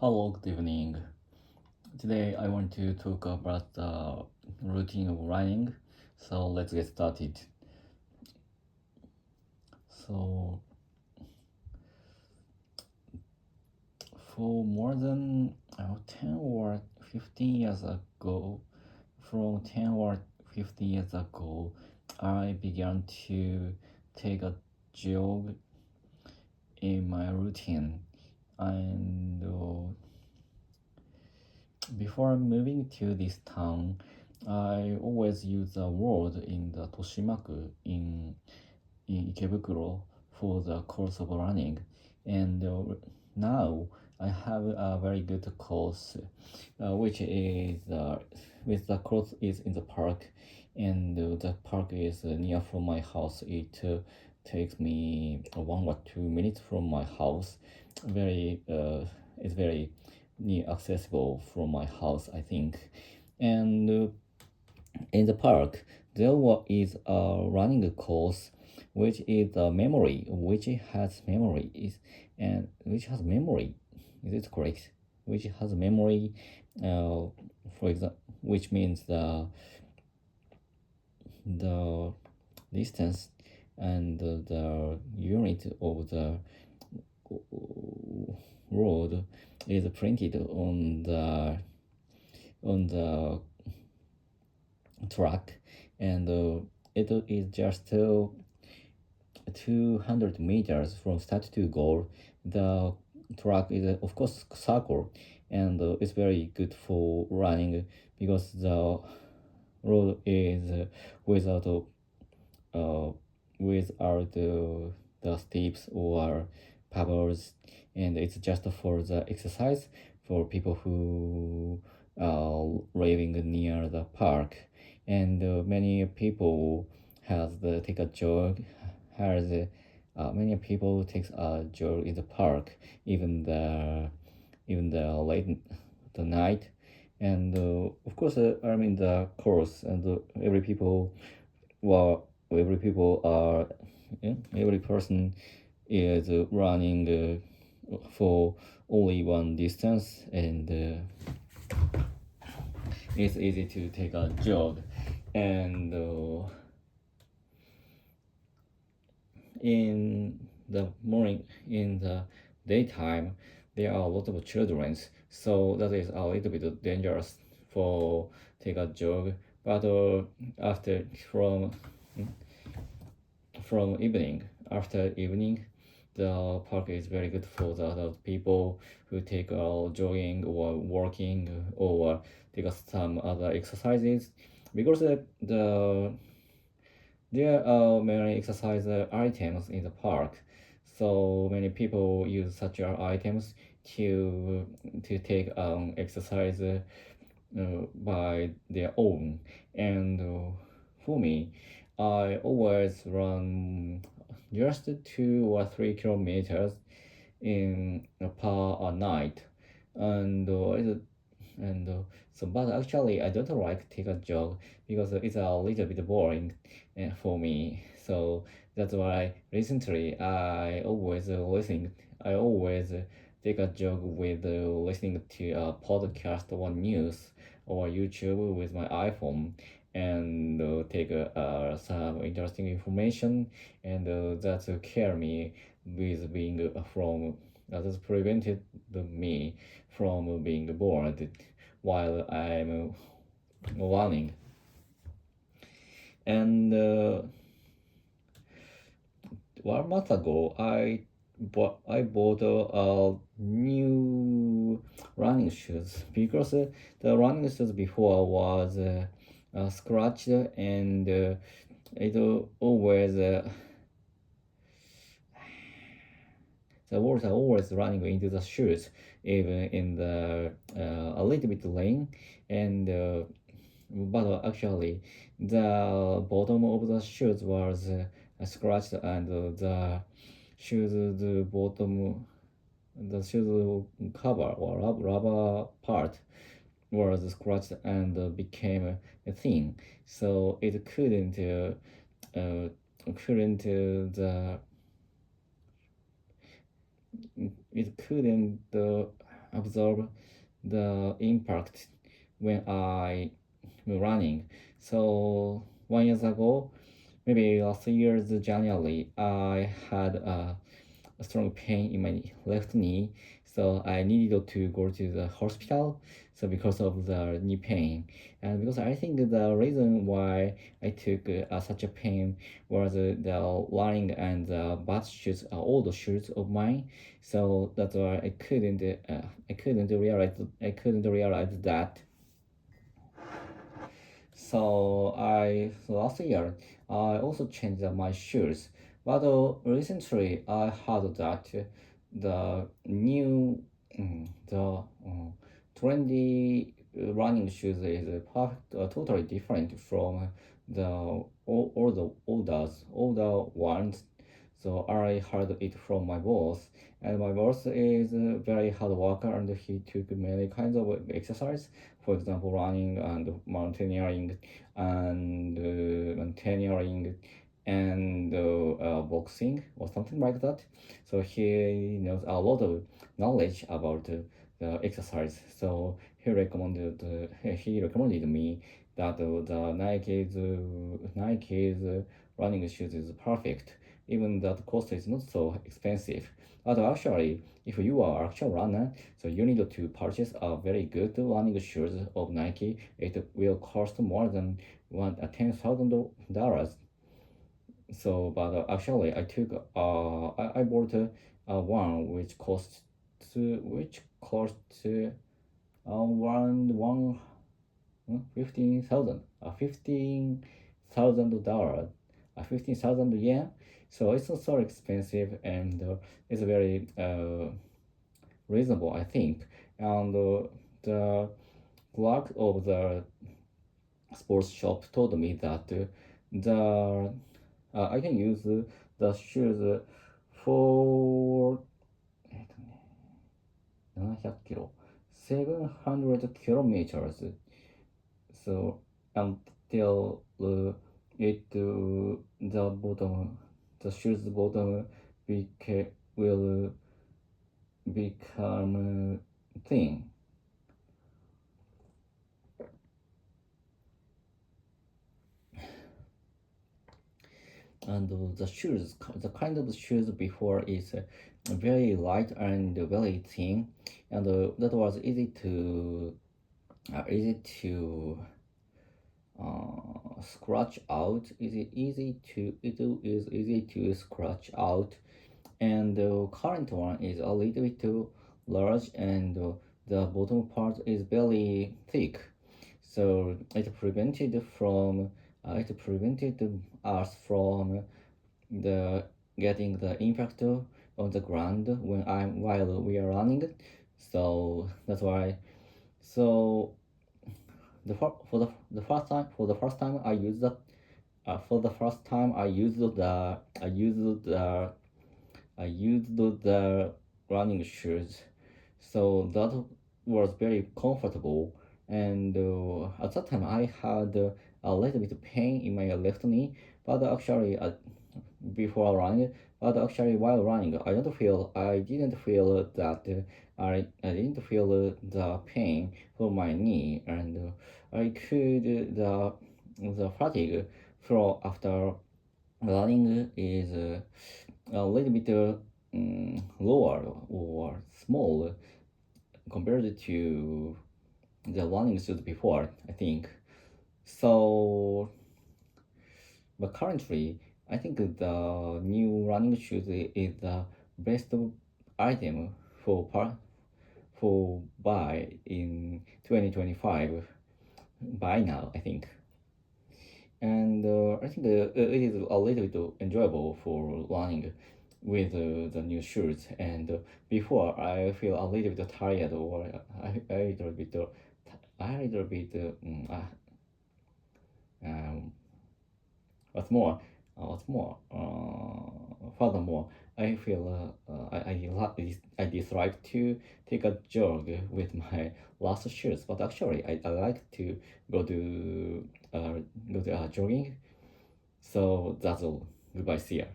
Hello, good evening. Today I want to talk about the routine of running. So let's get started. So for more than 10 or 15 years ago, from 10 or 15 years ago, I began to take a jog in my routine. And before moving to this town, I always use the road in the Toshimaku in Ikebukuro for the course of running. And now I have a very good course, which the course is in the park, and the park is near from my house. It takes me 1 or 2 minutes from my house. It's very near accessible from my house, I think. And in the park, is a running course which has memory. Is it correct? Which has memory, for example, which means the distance and the unit of the road is printed on the track, and it is just 200 meters from start to goal. The track is of course circle, and it's very good for running because the road is uh, without the steeps or pebbles, and it's just for the exercise for people who are living near the park. And many people has the take a jog has many people takes a jog in the park, even the late the night. And of course, I'm in the course, and well every people are every person is running for only one distance, and it's easy to take a jog. And in the morning, in the daytime, there are a lot of children, so that is a little bit dangerous for take a jog. But after after evening, the park is very good for the adult people who take jogging or walking or take some other exercises, because there are many exercise items in the park. So many people use such items to take exercise by their own. And for me, I always run just 2 or 3 kilometers in per a night. And so, but actually I don't like take a jog because it's a little bit boring for me. So that's why recently I always take a jog with listening to a podcast or news or YouTube with my iPhone, and take some interesting information, and that's care me with being from that's prevented me from being bored while I'm running. And 1 month ago, I bought new running shoes, because the running shoes before was scratched, and it always the water always running into the shoes, even in the a little bit lane. And but actually the bottom of the shoes was scratched, and the bottom the shoes cover or rubber part was scratched and became thin, so couldn't the it couldn't absorb the impact when I running. So 1 year ago, maybe last year's January, I had a strong pain in my left knee, so I needed to go to the hospital. So because of the knee pain, and because I think the reason why I took such a pain was the running and the bad shoes, all the shoes of mine. So that's why I couldn't realize that. So last year I also changed my shoes, but recently I heard that the new the trendy running shoes is totally different from the all the older ones. So I heard it from my boss, and my boss is a very hard worker, and he took many kinds of exercise, for example, running and mountaineering and boxing or something like that. So he knows a lot of knowledge about the exercise. So he recommended me that the Nike's running shoes is perfect, even that cost is not so expensive. But actually, if you are actual runner, so you need to purchase a very good running shoes of Nike. It will cost more than $10,000. So, but actually, I bought one which cost around 15,000, $15,000, 15,000 yen. So it's not so expensive, and it's very reasonable, I think. And the clerk of the sports shop told me that the I can use the shoes for 700キロ、700 kilometers. So until the shoes bottom will become thin. And the kind of shoes before is very light and very thin, and that was easy to scratch out. It is easy to scratch out, and the current one is a little bit too large, and the bottom part is very thick, so it prevented us from the getting the impact on the ground while we are running. So that's why. So the first time I used that for the first time I used the running shoes, so that was very comfortable. And at that time, I had a little bit of pain in my left knee, but actually, before running, but actually while running, I didn't feel that I didn't feel the pain for my knee, and I could the fatigue for after running is a little bit lower or small compared to the running shoes before, I think. So, but currently, I think the new running shoes is the best item for buy in 2025 by now, I think. And I think it is a little bit enjoyable for running with the new shoes. And before, I feel a little bit tired, or a little bit um, what's more, furthermore, I feel I dislike to take a jog with my last shoes, but actually I like to go to uh, jogging. So that's all. Goodbye, see ya.